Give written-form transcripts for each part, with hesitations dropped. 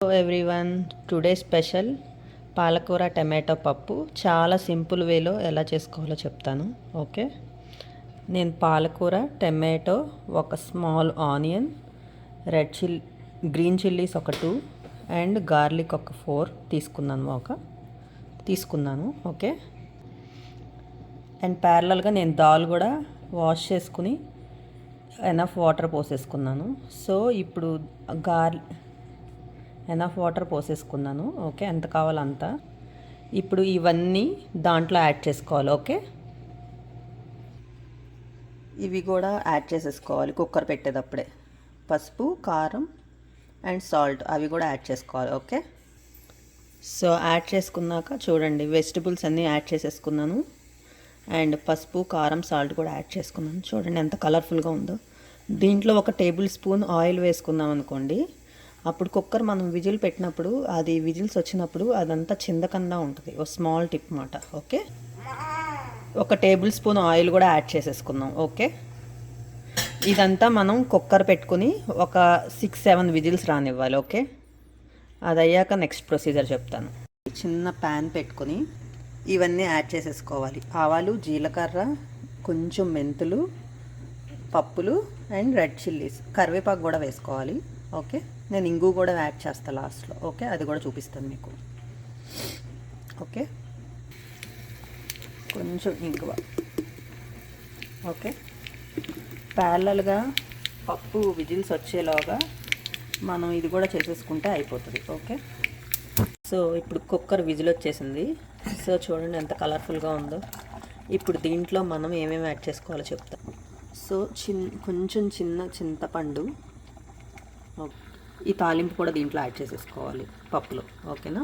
Hello everyone, today special పాలకూర tomato పప్పు చాలా సింపుల్ వేలో ఎలా చేసుకోవాలో చెప్తాను. ఓకే, నేను పాలకూర, టమాటో, ఒక స్మాల్ ఆనియన్, గ్రీన్ చిల్లీస్ ఒక 2 అండ్ గార్లిక్ ఒక 4 తీసుకున్నాను. ఓకే, అండ్ ప్యారలల్గా నేను దాల్ కూడా వాష్ చేసుకుని ఎనఫ్ వాటర్ పోసేసుకున్నాను. సో ఇప్పుడు ఎనఫ్ వాటర్ పోసేసుకున్నాను. ఓకే, ఎంత కావాలో అంత. ఇప్పుడు ఇవన్నీ దాంట్లో యాడ్ చేసుకోవాలి. ఓకే, ఇవి కూడా యాడ్ చేసేసుకోవాలి కుక్కర్ పెట్టేటప్పుడే. పసుపు, కారం అండ్ సాల్ట్ అవి కూడా యాడ్ చేసుకోవాలి. ఓకే, సో యాడ్ చేసుకున్నాక చూడండి, వెజిటబుల్స్ అన్నీ యాడ్ చేసేసుకున్నాను. అండ్ పసుపు, కారం, సాల్ట్ కూడా యాడ్ చేసుకున్నాను. చూడండి ఎంత కలర్ఫుల్గా ఉందో. దీంట్లో ఒక టేబుల్ స్పూన్ ఆయిల్ వేసుకున్నాం అనుకోండి, అప్పుడు కుక్కర్ మనం విజిల్ పెట్టినప్పుడు, అది విజిల్స్ వచ్చినప్పుడు అదంతా చిందకుండా ఉంటుంది. ఒక స్మాల్ టిప్ మాట. ఓకే, ఒక టేబుల్ స్పూన్ ఆయిల్ కూడా యాడ్ చేసేసుకుందాం. ఓకే, ఇదంతా మనం కుక్కర్ పెట్టుకుని ఒక 6-7 విజిల్స్ రానివ్వాలి. ఓకే, అది అయ్యాక నెక్స్ట్ ప్రొసీజర్ చెప్తాను. చిన్న ప్యాన్ పెట్టుకొని ఇవన్నీ యాడ్ చేసేసుకోవాలి. ఆవాలు, జీలకర్ర, కొంచెం మెంతులు, పప్పులు అండ్ రెడ్ చిల్లీస్, కరివేపాకు కూడా వేసుకోవాలి. ఓకే, నేను ఇంగు కూడా యాడ్ చేస్తాను లాస్ట్లో. ఓకే, అది కూడా చూపిస్తాను మీకు. ఓకే, కొంచెం ఇంగువ. ఓకే, ప్యారలల్గా పప్పు విజిల్స్ వచ్చేలాగా మనం ఇది కూడా చేసేసుకుంటే అయిపోతుంది. ఓకే, సో ఇప్పుడు కుక్కర్ విజిల్ వచ్చేసింది. సో చూడండి ఎంత కలర్ఫుల్గా ఉందో. ఇప్పుడు దీంట్లో మనం ఏమేమి యాడ్ చేసుకోవాలో చెప్తాం. సో కొంచెం చిన్న చింతపండు, ఈ తాలింపు కూడా దీంట్లో యాడ్ చేసేసుకోవాలి పప్పులో. ఓకేనా,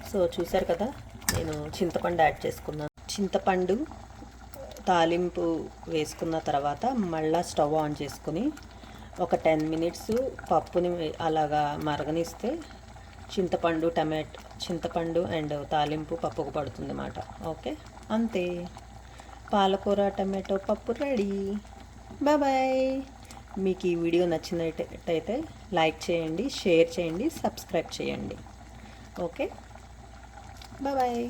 సో చూసారు కదా, నేను చింతపండు యాడ్ చేసుకున్నాను. చింతపండు తాలింపు వేసుకున్న తర్వాత మళ్ళీ స్టవ్ ఆన్ చేసుకుని ఒక 10 మినిట్స్ పప్పుని అలాగా మరగనిస్తే చింతపండు అండ్ తాలింపు పప్పుకు పడుతుంది అన్నమాట. ఓకే, అంతే, పాలకూర టమాటో పప్పు రెడీ. బాయ్. మీకు ఈ వీడియో నచ్చినట్టయితే లైక్ చేయండి, షేర్ చేయండి, సబ్స్క్రైబ్ చేయండి. Okay, bye.